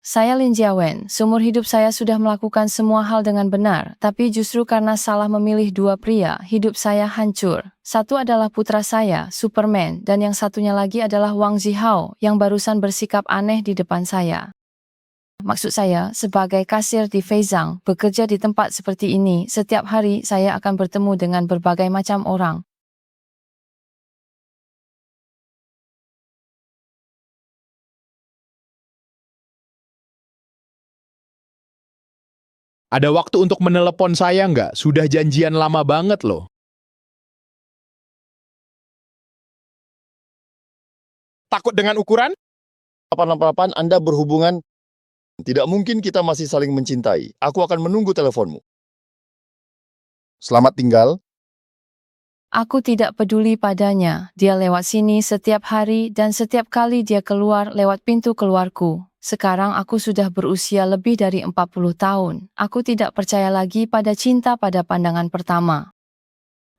Saya Lin Jiawen. Seumur hidup saya sudah melakukan semua hal dengan benar, tapi justru karena salah memilih dua pria, hidup saya hancur. Satu adalah putra saya, Superman, dan yang satunya lagi adalah Wang Zihao, yang barusan bersikap aneh di depan saya. Maksud saya, sebagai kasir di Feizang, bekerja di tempat seperti ini, setiap hari saya akan bertemu dengan berbagai macam orang. Ada waktu untuk menelepon saya nggak? Sudah janjian lama banget loh. Takut dengan ukuran? 888 Anda berhubungan. Tidak mungkin kita masih saling mencintai. Aku akan menunggu teleponmu. Selamat tinggal. Aku tidak peduli padanya, dia lewat sini setiap hari dan setiap kali dia keluar lewat pintu keluarku. Sekarang aku sudah berusia lebih dari 40 tahun. Aku tidak percaya lagi pada cinta pada pandangan pertama.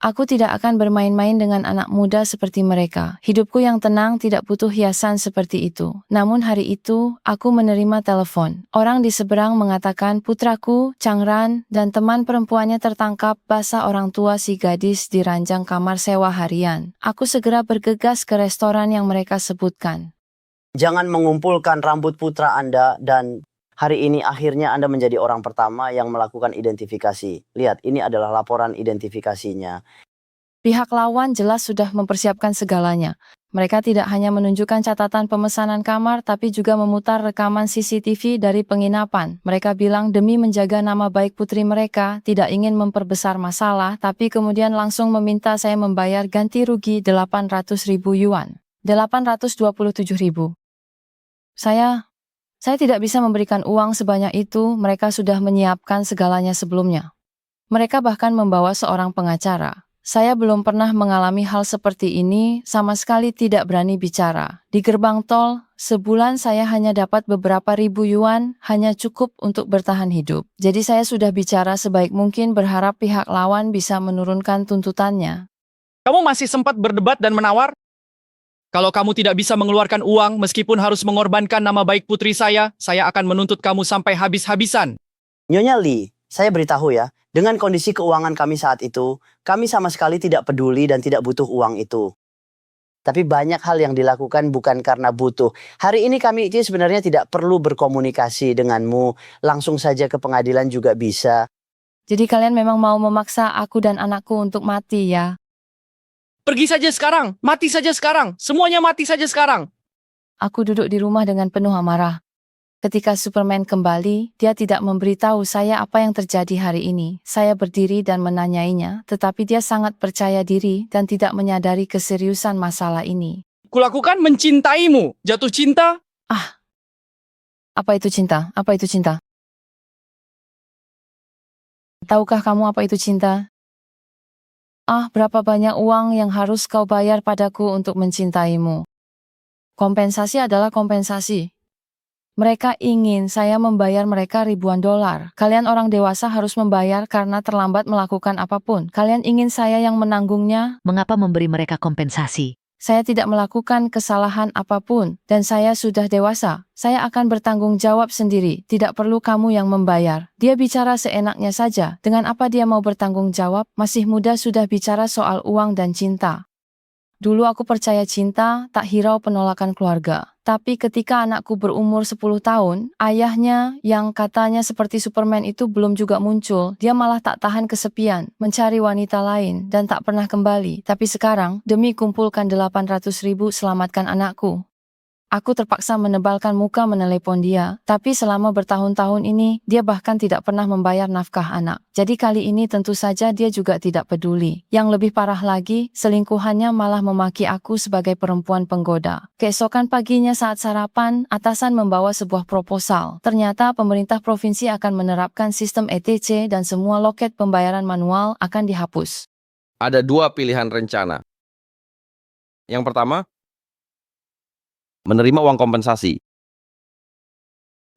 Aku tidak akan bermain-main dengan anak muda seperti mereka. Hidupku yang tenang tidak butuh hiasan seperti itu. Namun hari itu, aku menerima telepon. Orang di seberang mengatakan putraku, Changran, dan teman perempuannya tertangkap basah orang tua si gadis di ranjang kamar sewa harian. Aku segera bergegas ke restoran yang mereka sebutkan. Jangan mengumpulkan rambut putra Anda dan hari ini akhirnya Anda menjadi orang pertama yang melakukan identifikasi. Lihat, ini adalah laporan identifikasinya. Pihak lawan jelas sudah mempersiapkan segalanya. Mereka tidak hanya menunjukkan catatan pemesanan kamar tapi juga memutar rekaman CCTV dari penginapan. Mereka bilang demi menjaga nama baik putri mereka, tidak ingin memperbesar masalah, tapi kemudian langsung meminta saya membayar ganti rugi 800.000 yuan. 827.000. Saya tidak bisa memberikan uang sebanyak itu, mereka sudah menyiapkan segalanya sebelumnya. Mereka bahkan membawa seorang pengacara. Saya belum pernah mengalami hal seperti ini, sama sekali tidak berani bicara. Di gerbang tol, sebulan saya hanya dapat beberapa ribu yuan, hanya cukup untuk bertahan hidup. Jadi saya sudah bicara sebaik mungkin berharap pihak lawan bisa menurunkan tuntutannya. Kamu masih sempat berdebat dan menawar? Kalau kamu tidak bisa mengeluarkan uang meskipun harus mengorbankan nama baik putri saya akan menuntut kamu sampai habis-habisan. Nyonya Lee, saya beritahu ya, dengan kondisi keuangan kami saat itu, kami sama sekali tidak peduli dan tidak butuh uang itu. Tapi banyak hal yang dilakukan bukan karena butuh. Hari ini kami itu sebenarnya tidak perlu berkomunikasi denganmu, langsung saja ke pengadilan juga bisa. Jadi kalian memang mau memaksa aku dan anakku untuk mati ya? Pergi saja sekarang, mati saja sekarang, semuanya mati saja sekarang. Aku duduk di rumah dengan penuh amarah. Ketika Superman kembali, dia tidak memberitahu saya apa yang terjadi hari ini. Saya berdiri dan menanyainya, tetapi dia sangat percaya diri dan tidak menyadari keseriusan masalah ini. Kulakukan mencintaimu, jatuh cinta. Apa itu cinta? Apa itu cinta? Tahukah kamu apa itu cinta? Berapa banyak uang yang harus kau bayar padaku untuk mencintaimu? Kompensasi adalah kompensasi. Mereka ingin saya membayar mereka ribuan dolar. Kalian orang dewasa harus membayar karena terlambat melakukan apapun. Kalian ingin saya yang menanggungnya? Mengapa memberi mereka kompensasi? Saya tidak melakukan kesalahan apapun, dan saya sudah dewasa. Saya akan bertanggung jawab sendiri, tidak perlu kamu yang membayar. Dia bicara seenaknya saja, dengan apa dia mau bertanggung jawab? Masih muda sudah bicara soal uang dan cinta. Dulu aku percaya cinta, tak hirau penolakan keluarga. Tapi ketika anakku berumur 10 tahun, ayahnya yang katanya seperti Superman itu belum juga muncul. Dia malah tak tahan kesepian, mencari wanita lain, dan tak pernah kembali. Tapi sekarang, demi kumpulkan 800.000 selamatkan anakku. Aku terpaksa menebalkan muka menelepon dia, tapi selama bertahun-tahun ini, dia bahkan tidak pernah membayar nafkah anak. Jadi kali ini tentu saja dia juga tidak peduli. Yang lebih parah lagi, selingkuhannya malah memaki aku sebagai perempuan penggoda. Keesokan paginya saat sarapan, atasan membawa sebuah proposal. Ternyata pemerintah provinsi akan menerapkan sistem ETC dan semua loket pembayaran manual akan dihapus. Ada dua pilihan rencana. Yang pertama, menerima uang kompensasi,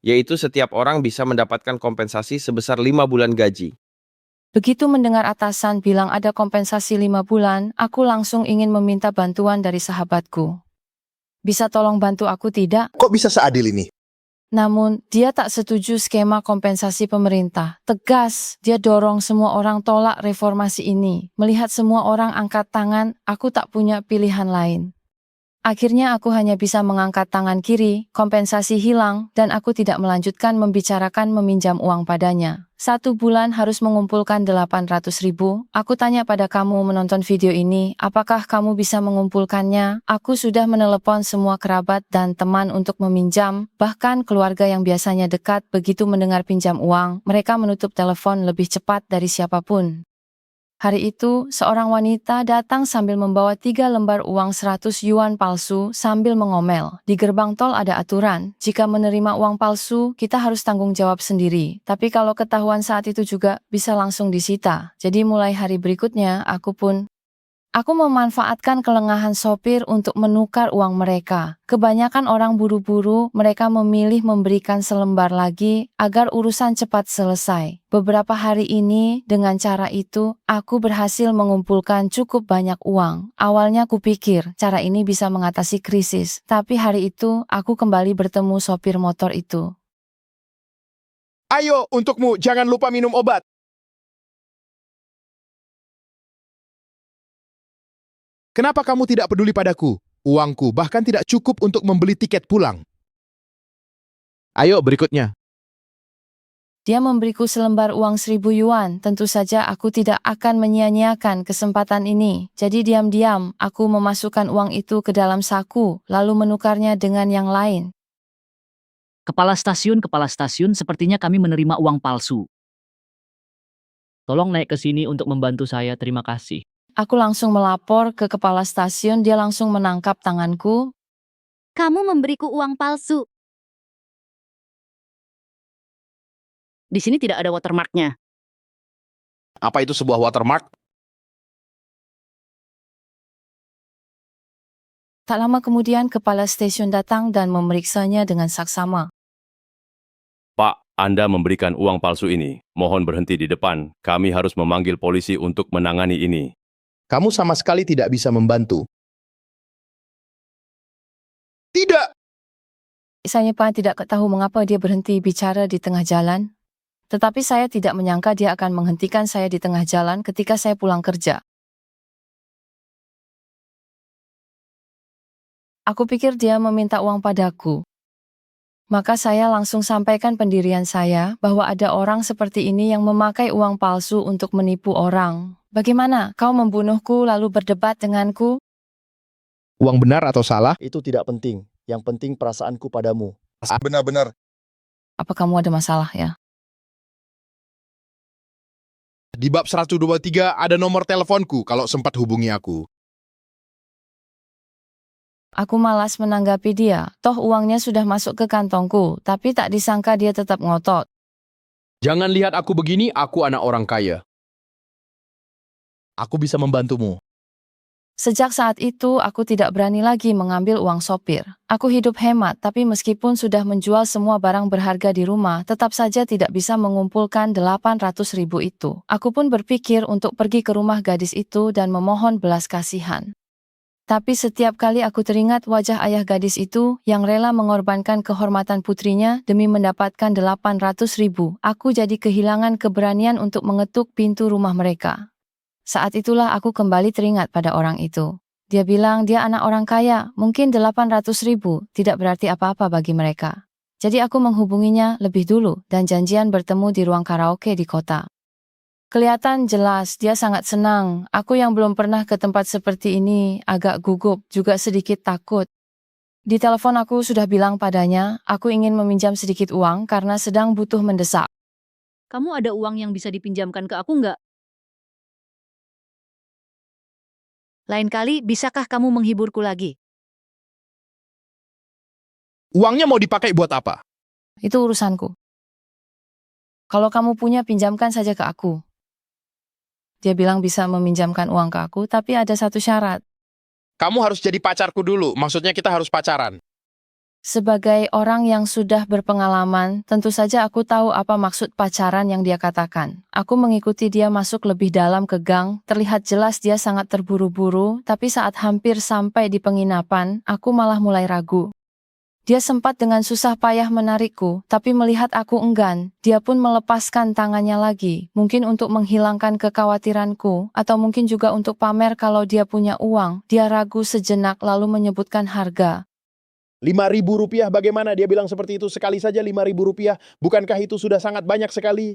yaitu setiap orang bisa mendapatkan kompensasi sebesar 5 bulan gaji. Begitu mendengar atasan bilang ada kompensasi 5 bulan, aku langsung ingin meminta bantuan dari sahabatku. Bisa tolong bantu aku tidak? Kok bisa seadil ini? Namun, dia tak setuju skema kompensasi pemerintah. Tegas, dia dorong semua orang tolak reformasi ini. Melihat semua orang angkat tangan, aku tak punya pilihan lain. Akhirnya aku hanya bisa mengangkat tangan kiri, kompensasi hilang, dan aku tidak melanjutkan membicarakan meminjam uang padanya. 1 bulan harus mengumpulkan 800.000. Aku tanya pada kamu menonton video ini, apakah kamu bisa mengumpulkannya? Aku sudah menelepon semua kerabat dan teman untuk meminjam, bahkan keluarga yang biasanya dekat begitu mendengar pinjam uang, mereka menutup telepon lebih cepat dari siapapun. Hari itu, seorang wanita datang sambil membawa 3 lembar uang 100 yuan palsu sambil mengomel. Di gerbang tol ada aturan, jika menerima uang palsu, kita harus tanggung jawab sendiri. Tapi kalau ketahuan saat itu juga, bisa langsung disita. Jadi mulai hari berikutnya, Aku memanfaatkan kelengahan sopir untuk menukar uang mereka. Kebanyakan orang buru-buru, mereka memilih memberikan selembar lagi agar urusan cepat selesai. Beberapa hari ini, dengan cara itu, aku berhasil mengumpulkan cukup banyak uang. Awalnya kupikir cara ini bisa mengatasi krisis, tapi hari itu aku kembali bertemu sopir motor itu. Ayo, untukmu, jangan lupa minum obat. Kenapa kamu tidak peduli padaku? Uangku bahkan tidak cukup untuk membeli tiket pulang. Ayo, berikutnya. Dia memberiku selembar uang 1.000 yuan, tentu saja aku tidak akan menyia-nyiakan kesempatan ini. Jadi diam-diam, aku memasukkan uang itu ke dalam saku, lalu menukarnya dengan yang lain. Kepala stasiun, sepertinya kami menerima uang palsu. Tolong naik ke sini untuk membantu saya, terima kasih. Aku langsung melapor ke kepala stasiun, dia langsung menangkap tanganku. Kamu memberiku uang palsu. Di sini tidak ada watermarknya. Apa itu sebuah watermark? Tak lama kemudian kepala stasiun datang dan memeriksanya dengan saksama. Pak, Anda memberikan uang palsu ini. Mohon berhenti di depan. Kami harus memanggil polisi untuk menangani ini. Kamu sama sekali tidak bisa membantu. Tidak! Saya pun tidak tahu mengapa dia berhenti bicara di tengah jalan. Tetapi saya tidak menyangka dia akan menghentikan saya di tengah jalan ketika saya pulang kerja. Aku pikir dia meminta uang padaku. Maka saya langsung sampaikan pendirian saya bahwa ada orang seperti ini yang memakai uang palsu untuk menipu orang. Bagaimana kau membunuhku lalu berdebat denganku? Uang benar atau salah? Itu tidak penting. Yang penting perasaanku padamu. Benar-benar. Apa kamu ada masalah ya? Di bab 123 ada nomor teleponku kalau sempat hubungi aku. Aku malas menanggapi dia, toh uangnya sudah masuk ke kantongku, tapi tak disangka dia tetap ngotot. Jangan lihat aku begini, aku anak orang kaya. Aku bisa membantumu. Sejak saat itu, aku tidak berani lagi mengambil uang sopir. Aku hidup hemat, tapi meskipun sudah menjual semua barang berharga di rumah, tetap saja tidak bisa mengumpulkan 800.000 itu. Aku pun berpikir untuk pergi ke rumah gadis itu dan memohon belas kasihan. Tapi setiap kali aku teringat wajah ayah gadis itu yang rela mengorbankan kehormatan putrinya demi mendapatkan 800.000, aku jadi kehilangan keberanian untuk mengetuk pintu rumah mereka. Saat itulah aku kembali teringat pada orang itu. Dia bilang dia anak orang kaya, mungkin 800.000 tidak berarti apa-apa bagi mereka. Jadi aku menghubunginya lebih dulu dan janjian bertemu di ruang karaoke di kota. Kelihatan jelas dia sangat senang. Aku yang belum pernah ke tempat seperti ini agak gugup, juga sedikit takut. Di telepon aku sudah bilang padanya, aku ingin meminjam sedikit uang karena sedang butuh mendesak. Kamu ada uang yang bisa dipinjamkan ke aku nggak? Lain kali, bisakah kamu menghiburku lagi? Uangnya mau dipakai buat apa? Itu urusanku. Kalau kamu punya, pinjamkan saja ke aku. Dia bilang bisa meminjamkan uang ke aku, tapi ada satu syarat. Kamu harus jadi pacarku dulu, maksudnya kita harus pacaran. Sebagai orang yang sudah berpengalaman, tentu saja aku tahu apa maksud pacaran yang dia katakan. Aku mengikuti dia masuk lebih dalam ke gang, terlihat jelas dia sangat terburu-buru, tapi saat hampir sampai di penginapan, aku malah mulai ragu. Dia sempat dengan susah payah menarikku, tapi melihat aku enggan, dia pun melepaskan tangannya lagi, mungkin untuk menghilangkan kekhawatiranku, atau mungkin juga untuk pamer kalau dia punya uang. Dia ragu sejenak lalu menyebutkan harga. Rp5.000 bagaimana? Dia bilang seperti itu sekali saja Rp5.000. Bukankah itu sudah sangat banyak sekali?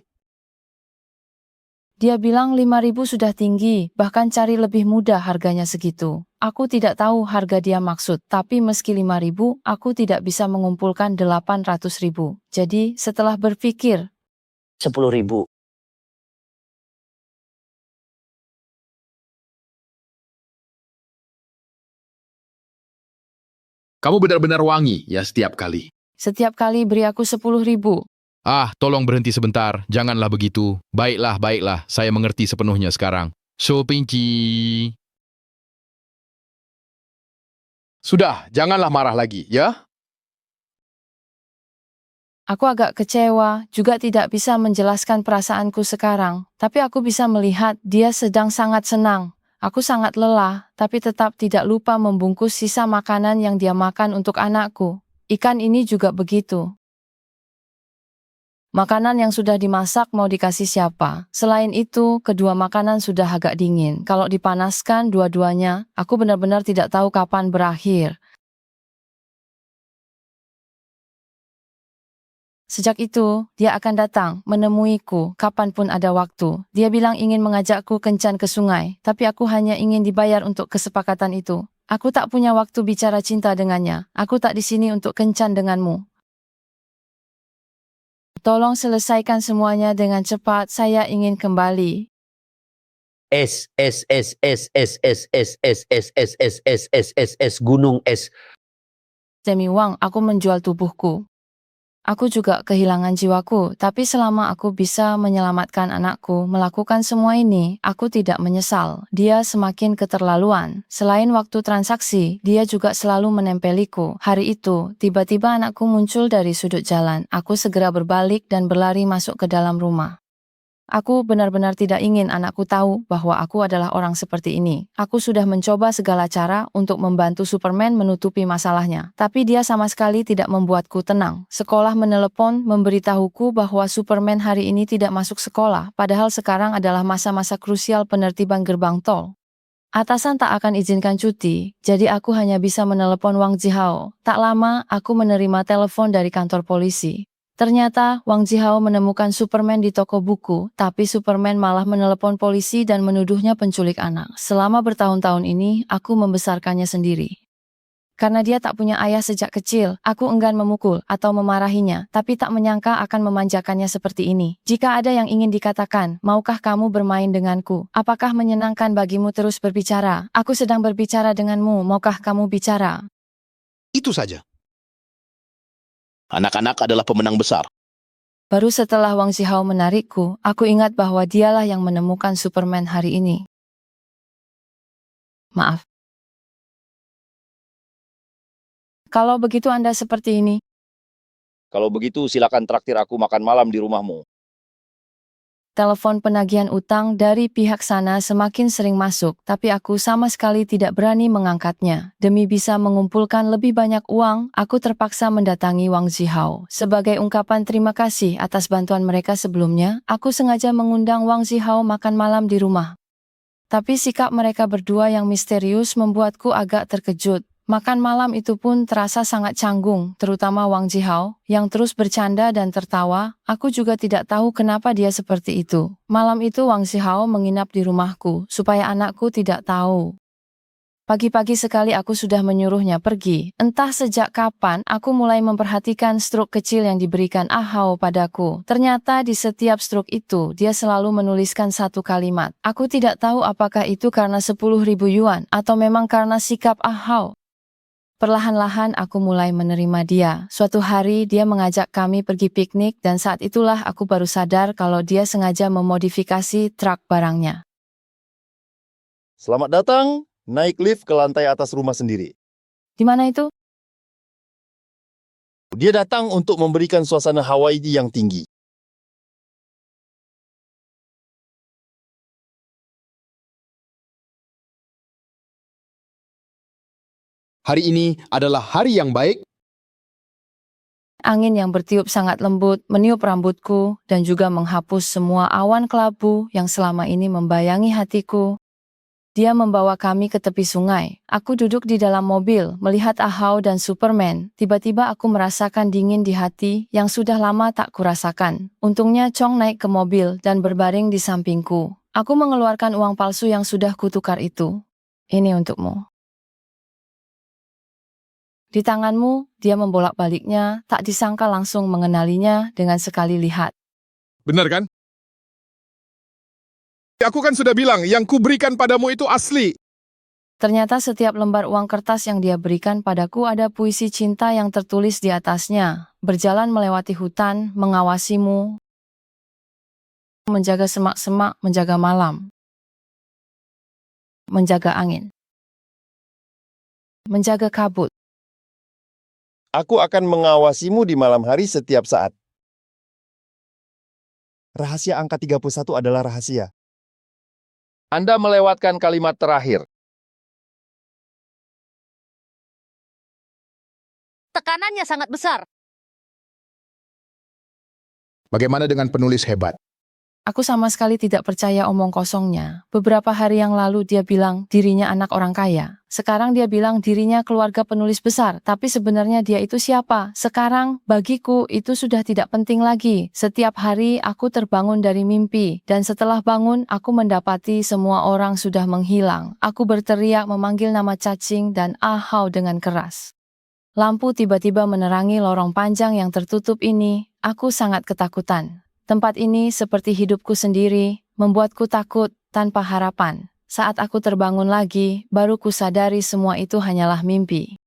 Dia bilang 5.000 sudah tinggi, bahkan cari lebih mudah harganya segitu. Aku tidak tahu harga dia maksud, tapi meski 5.000, aku tidak bisa mengumpulkan 800.000. Jadi, setelah berpikir, 10.000. Kamu benar-benar wangi ya setiap kali. setiap kali beri aku 10.000. Ah, tolong berhenti sebentar. Janganlah begitu. Baiklah, baiklah. Saya mengerti sepenuhnya sekarang. So, Pinky. Sudah, janganlah marah lagi, ya? Aku agak kecewa, juga tidak bisa menjelaskan perasaanku sekarang, tapi aku bisa melihat dia sedang sangat senang. Aku sangat lelah, tapi tetap tidak lupa membungkus sisa makanan yang dia makan untuk anakku. Ikan ini juga begitu. Makanan yang sudah dimasak mau dikasih siapa? Selain itu, kedua makanan sudah agak dingin. Kalau dipanaskan dua-duanya, aku benar-benar tidak tahu kapan berakhir. Sejak itu, dia akan datang, menemuiku, kapanpun ada waktu. Dia bilang ingin mengajakku kencan ke sungai, tapi aku hanya ingin dibayar untuk kesepakatan itu. Aku tak punya waktu bicara cinta dengannya. Aku tak di sini untuk kencan denganmu. Tolong selesaikan semuanya dengan cepat, saya ingin kembali. Gunung es. Demi uang, aku menjual tubuhku. Aku juga kehilangan jiwaku, tapi selama aku bisa menyelamatkan anakku, melakukan semua ini, aku tidak menyesal. Dia semakin keterlaluan. Selain waktu transaksi, dia juga selalu menempeliku. Hari itu, tiba-tiba anakku muncul dari sudut jalan. Aku segera berbalik dan berlari masuk ke dalam rumah. Aku benar-benar tidak ingin anakku tahu bahwa aku adalah orang seperti ini. Aku sudah mencoba segala cara untuk membantu Superman menutupi masalahnya, tapi dia sama sekali tidak membuatku tenang. Sekolah menelepon memberitahuku bahwa Superman hari ini tidak masuk sekolah, padahal sekarang adalah masa-masa krusial penertiban gerbang tol. Atasan tak akan izinkan cuti, jadi aku hanya bisa menelepon Wang Jihao. Tak lama, aku menerima telepon dari kantor polisi. Ternyata, Wang Jihao menemukan Superman di toko buku, tapi Superman malah menelepon polisi dan menuduhnya penculik anak. Selama bertahun-tahun ini, aku membesarkannya sendiri. Karena dia tak punya ayah sejak kecil, aku enggan memukul atau memarahinya, tapi tak menyangka akan memanjakannya seperti ini. Jika ada yang ingin dikatakan, maukah kamu bermain denganku? Apakah menyenangkan bagimu terus berbicara? Aku sedang berbicara denganmu, maukah kamu bicara? Itu saja. Anak-anak adalah pemenang besar. Baru setelah Wang Jihao menarikku, aku ingat bahwa dialah yang menemukan Superman hari ini. Maaf. Kalau begitu Anda seperti ini, Kalau begitu, silakan traktir aku makan malam di rumahmu. telepon penagihan utang dari pihak sana semakin sering masuk, tapi aku sama sekali tidak berani mengangkatnya. Demi bisa mengumpulkan lebih banyak uang, aku terpaksa mendatangi Wang Jihao. Sebagai ungkapan terima kasih atas bantuan mereka sebelumnya, aku sengaja mengundang Wang Jihao makan malam di rumah. Tapi sikap mereka berdua yang misterius membuatku agak terkejut. Makan malam itu pun terasa sangat canggung, terutama Wang Jihao, yang terus bercanda dan tertawa. Aku juga tidak tahu kenapa dia seperti itu. Malam itu Wang Jihao menginap di rumahku, supaya anakku tidak tahu. Pagi-pagi sekali aku sudah menyuruhnya pergi. Entah sejak kapan aku mulai memperhatikan struk kecil yang diberikan Ahao padaku. Ternyata di setiap struk itu, dia selalu menuliskan satu kalimat. Aku tidak tahu apakah itu karena 10.000 yuan, atau memang karena sikap Ahao. Perlahan-lahan aku mulai menerima dia. Suatu hari dia mengajak kami pergi piknik dan saat itulah aku baru sadar kalau dia sengaja memodifikasi truk barangnya. Selamat datang, naik lift ke lantai atas rumah sendiri. Di mana itu? Dia datang untuk memberikan suasana Hawaii yang tinggi. Hari ini adalah hari yang baik Angin yang bertiup sangat lembut meniup rambutku dan juga menghapus semua awan kelabu yang selama ini membayangi hatiku. Dia membawa kami ke tepi sungai. Aku duduk di dalam mobil, melihat Ahau dan Superman. Tiba-tiba aku merasakan dingin di hati yang sudah lama tak kurasakan. Untungnya Chong naik ke mobil dan berbaring di sampingku. Aku mengeluarkan uang palsu yang sudah kutukar itu. Ini untukmu. Di tanganmu, dia membolak-baliknya, tak disangka langsung mengenalinya dengan sekali lihat. Benar kan? Aku kan sudah bilang, yang kuberikan padamu itu asli. Ternyata setiap lembar uang kertas yang dia berikan padaku ada puisi cinta yang tertulis di atasnya. Berjalan melewati hutan, mengawasimu, menjaga semak-semak, menjaga malam, menjaga angin, menjaga kabut. Aku akan mengawasimu di malam hari setiap saat. Rahasia angka 31 adalah rahasia. Anda melewatkan kalimat terakhir. Tekanannya sangat besar. Bagaimana dengan penulis hebat? Aku sama sekali tidak percaya omong kosongnya. Beberapa hari yang lalu dia bilang dirinya anak orang kaya. Sekarang dia bilang dirinya keluarga penulis besar. Tapi sebenarnya dia itu siapa? Sekarang, bagiku itu sudah tidak penting lagi. Setiap hari aku terbangun dari mimpi. Dan setelah bangun, aku mendapati semua orang sudah menghilang. Aku berteriak memanggil nama cacing dan Ahau dengan keras. Lampu tiba-tiba menerangi lorong panjang yang tertutup ini. Aku sangat ketakutan. Tempat ini seperti hidupku sendiri, membuatku takut tanpa harapan. Saat aku terbangun lagi, baru kusadari semua itu hanyalah mimpi.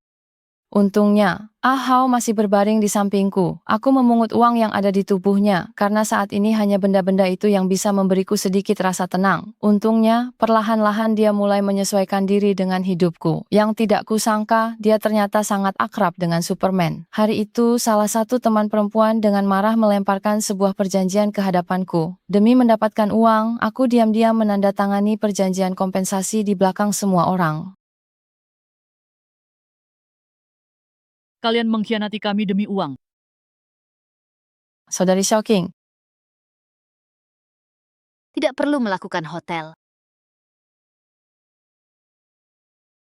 Untungnya, Ahau masih berbaring di sampingku. Aku memungut uang yang ada di tubuhnya, karena saat ini hanya benda-benda itu yang bisa memberiku sedikit rasa tenang. Untungnya, perlahan-lahan dia mulai menyesuaikan diri dengan hidupku. Yang tidak kusangka, dia ternyata sangat akrab dengan Superman. Hari itu, salah satu teman perempuan dengan marah melemparkan sebuah perjanjian ke hadapanku. Demi mendapatkan uang, aku diam-diam menandatangani perjanjian kompensasi di belakang semua orang. Kalian mengkhianati kami demi uang. Saudari Shocking, Tidak perlu melakukan hotel.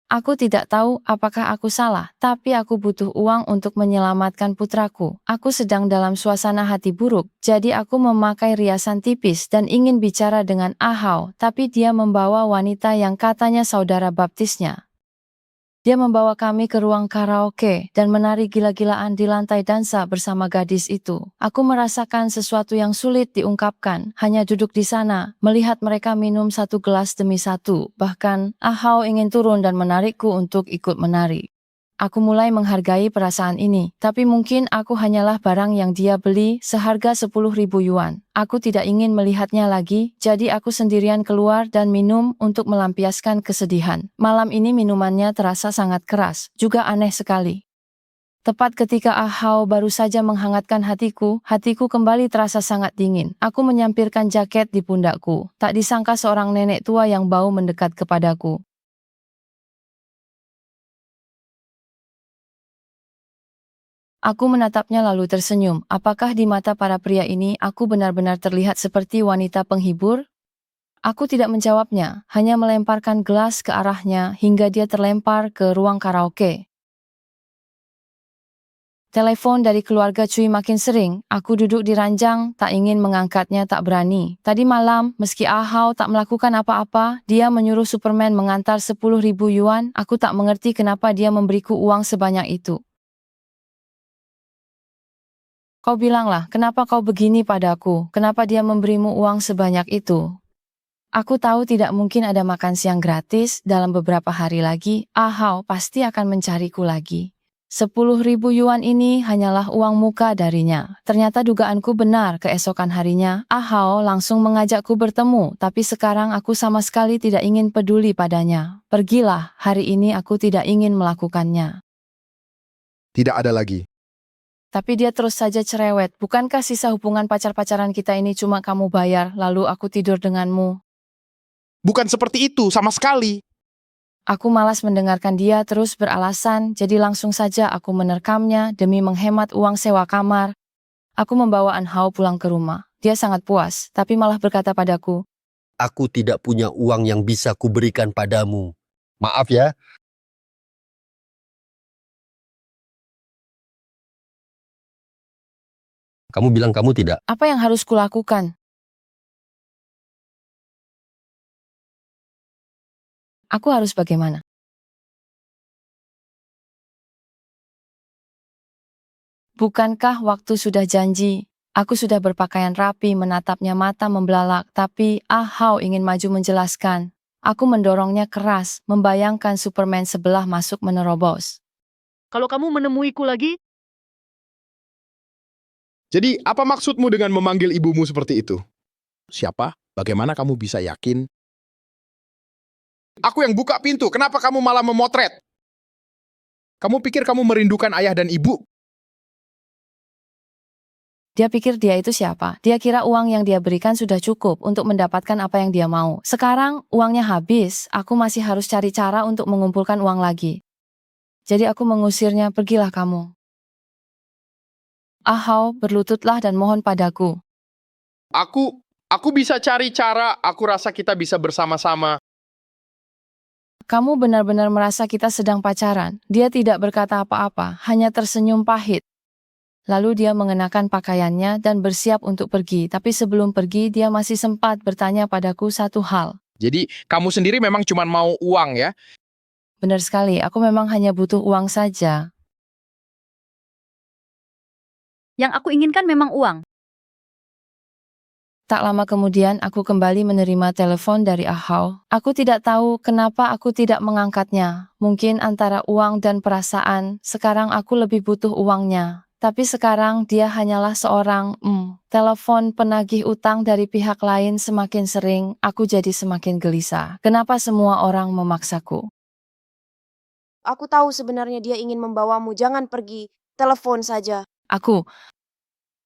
aku tidak tahu apakah aku salah, tapi aku butuh uang untuk menyelamatkan putraku. Aku sedang dalam suasana hati buruk, jadi aku memakai riasan tipis dan ingin bicara dengan Ahau, tapi dia membawa wanita yang katanya saudara baptisnya. Dia membawa kami ke ruang karaoke dan menari gila-gilaan di lantai dansa bersama gadis itu. Aku merasakan sesuatu yang sulit diungkapkan, hanya duduk di sana, melihat mereka minum satu gelas demi satu. Bahkan, Ahau ingin turun dan menarikku untuk ikut menari. Aku mulai menghargai perasaan ini, tapi mungkin aku hanyalah barang yang dia beli seharga 10.000 yuan. Aku tidak ingin melihatnya lagi, jadi aku sendirian keluar dan minum untuk melampiaskan kesedihan. Malam ini minumannya terasa sangat keras, juga aneh sekali. Tepat ketika Ahau baru saja menghangatkan hatiku kembali terasa sangat dingin. Aku menyampirkan jaket di pundakku. Tak disangka seorang nenek tua yang bau mendekat kepadaku. Aku menatapnya lalu tersenyum. Apakah di mata para pria ini aku benar-benar terlihat seperti wanita penghibur? Aku tidak menjawabnya, hanya melemparkan gelas ke arahnya hingga dia terlempar ke ruang karaoke. Telepon dari keluarga Cui makin sering. Aku duduk di ranjang, tak ingin mengangkatnya, tak berani. Tadi malam, meski Ahau tak melakukan apa-apa, dia menyuruh Superman mengantar 10.000 yuan. Aku tak mengerti kenapa dia memberiku uang sebanyak itu. Kau bilanglah, kenapa kau begini padaku? Kenapa dia memberimu uang sebanyak itu? Aku tahu tidak mungkin ada makan siang gratis dalam beberapa hari lagi. Ahau pasti akan mencariku lagi. 10.000 yuan ini hanyalah uang muka darinya. Ternyata dugaanku benar. Keesokan harinya, Ahau langsung mengajakku bertemu. Tapi sekarang aku sama sekali tidak ingin peduli padanya. Pergilah, hari ini aku tidak ingin melakukannya. Tidak ada lagi. Tapi dia terus saja cerewet. Bukankah sisa hubungan pacar-pacaran kita ini cuma kamu bayar, lalu aku tidur denganmu? Bukan seperti itu, sama sekali. Aku malas mendengarkan dia terus beralasan, jadi langsung saja aku menerekamnya demi menghemat uang sewa kamar. Aku membawa An Hao pulang ke rumah. Dia sangat puas, tapi malah berkata padaku, Aku tidak punya uang yang bisa kuberikan padamu. Maaf ya. Kamu bilang kamu tidak. apa yang harus kulakukan? Aku harus bagaimana? Bukankah waktu sudah janji? Aku sudah berpakaian rapi menatapnya mata membelalak, tapi Ah Hao ingin maju menjelaskan. Aku mendorongnya keras, membayangkan Superman sebelah masuk menerobos. Kalau kamu menemuiku lagi, Jadi, apa maksudmu dengan memanggil ibumu seperti itu? Siapa? Bagaimana kamu bisa yakin? Aku yang buka pintu, kenapa kamu malah memotret? Kamu pikir kamu merindukan ayah dan ibu? Dia pikir dia itu siapa? Dia kira uang yang dia berikan sudah cukup untuk mendapatkan apa yang dia mau. Sekarang uangnya habis, aku masih harus cari cara untuk mengumpulkan uang lagi. Jadi aku mengusirnya, pergilah kamu. Ah Hao, berlututlah dan mohon padaku. Aku bisa cari cara, aku rasa kita bisa bersama-sama. Kamu benar-benar merasa kita sedang pacaran. Dia tidak berkata apa-apa, hanya tersenyum pahit. Lalu dia mengenakan pakaiannya dan bersiap untuk pergi, tapi sebelum pergi dia masih sempat bertanya padaku satu hal. Jadi, kamu sendiri memang cuma mau uang ya? Benar sekali, aku memang hanya butuh uang saja. Yang aku inginkan memang uang. Tak lama kemudian aku kembali menerima telepon dari Ah Hao. Aku tidak tahu kenapa aku tidak mengangkatnya. Mungkin antara uang dan perasaan, sekarang aku lebih butuh uangnya. Tapi sekarang dia hanyalah seorang telepon penagih utang dari pihak lain semakin sering, aku jadi semakin gelisah. Kenapa semua orang memaksaku? Aku tahu sebenarnya dia ingin membawamu, jangan pergi, telepon saja.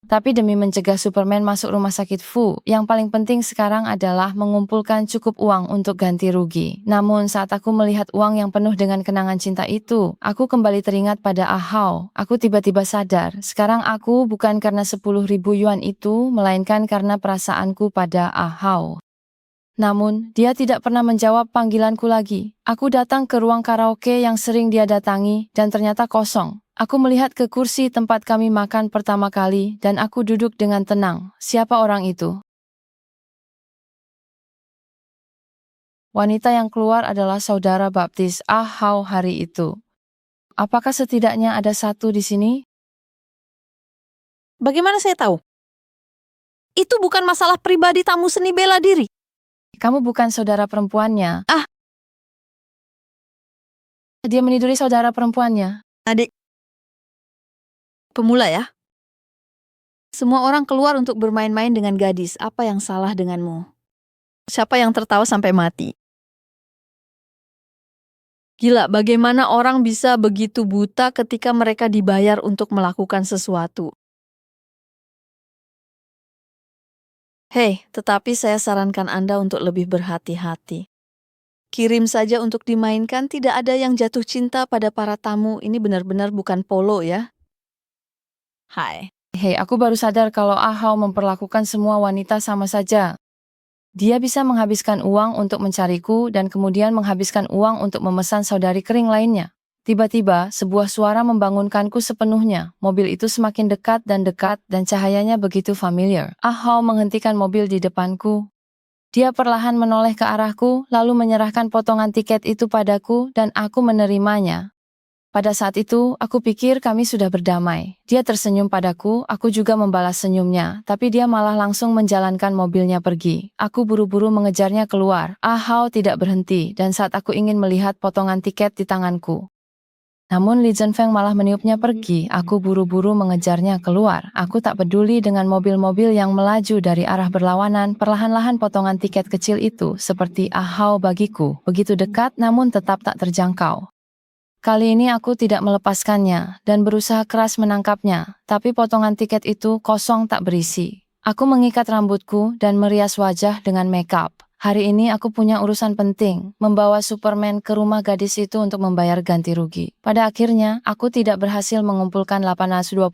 Tapi demi mencegah Superman masuk rumah sakit Fu, yang paling penting sekarang adalah mengumpulkan cukup uang untuk ganti rugi. Namun saat aku melihat uang yang penuh dengan kenangan cinta itu, aku kembali teringat pada Ah Hao. Aku tiba-tiba sadar, sekarang aku bukan karena 10.000 yuan itu, melainkan karena perasaanku pada Ah Hao. Namun, dia tidak pernah menjawab panggilanku lagi. Aku datang ke ruang karaoke yang sering dia datangi, dan ternyata kosong. Aku melihat ke kursi tempat kami makan pertama kali, dan aku duduk dengan tenang. Siapa orang itu? Wanita yang keluar adalah saudara baptis Ah Hao hari itu. Apakah setidaknya ada satu di sini? Bagaimana saya tahu? Itu bukan masalah pribadi tamu seni bela diri. Kamu bukan saudara perempuannya. Ah. Dia meniduri saudara perempuannya. Adik. Pemula ya. Semua orang keluar untuk bermain-main dengan gadis. Apa yang salah denganmu? Siapa yang tertawa sampai mati? Gila, bagaimana orang bisa begitu buta ketika mereka dibayar untuk melakukan sesuatu? Hei, tetapi saya sarankan Anda untuk lebih berhati-hati. Kirim saja untuk dimainkan, tidak ada yang jatuh cinta pada para tamu. Ini benar-benar bukan polo ya. Hai. Hei, aku baru sadar kalau Ah Hao memperlakukan semua wanita sama saja. Dia bisa menghabiskan uang untuk mencariku dan kemudian menghabiskan uang untuk memesan saudari kering lainnya. Tiba-tiba, sebuah suara membangunkanku sepenuhnya. Mobil itu semakin dekat dan cahayanya begitu familiar. Ah Hao menghentikan mobil di depanku. Dia perlahan menoleh ke arahku, lalu menyerahkan potongan tiket itu padaku dan aku menerimanya. Pada saat itu, aku pikir kami sudah berdamai. Dia tersenyum padaku, aku juga membalas senyumnya, tapi dia malah langsung menjalankan mobilnya pergi. Aku buru-buru mengejarnya keluar. Ah Hao tidak berhenti, dan saat aku ingin melihat potongan tiket di tanganku. Namun Li Zhenfeng malah meniupnya pergi, aku buru-buru mengejarnya keluar. Aku tak peduli dengan mobil-mobil yang melaju dari arah berlawanan, perlahan-lahan potongan tiket kecil itu, seperti Ah Hao bagiku, begitu dekat namun tetap tak terjangkau. Kali ini aku tidak melepaskannya dan berusaha keras menangkapnya, tapi potongan tiket itu kosong tak berisi. Aku mengikat rambutku dan merias wajah dengan make up. Hari ini aku punya urusan penting, membawa Superman ke rumah gadis itu untuk membayar ganti rugi. Pada akhirnya, aku tidak berhasil mengumpulkan 820.000.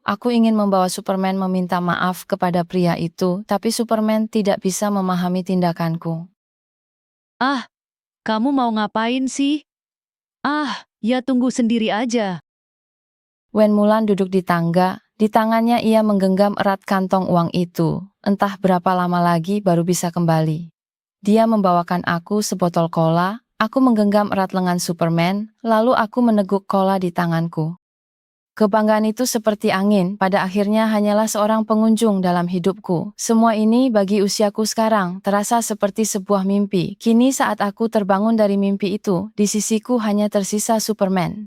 Aku ingin membawa Superman meminta maaf kepada pria itu, tapi Superman tidak bisa memahami tindakanku. Ah, kamu mau ngapain sih? Ah, ya tunggu sendiri aja. Wen Mulan duduk di tangga, di tangannya ia menggenggam erat kantong uang itu. Entah berapa lama lagi baru bisa kembali. Dia membawakan aku sebotol cola, aku menggenggam erat lengan Superman, lalu aku meneguk cola di tanganku. Kebanggaan itu seperti angin, pada akhirnya hanyalah seorang pengunjung dalam hidupku. Semua ini bagi usiaku sekarang terasa seperti sebuah mimpi. Kini saat aku terbangun dari mimpi itu, di sisiku hanya tersisa Superman.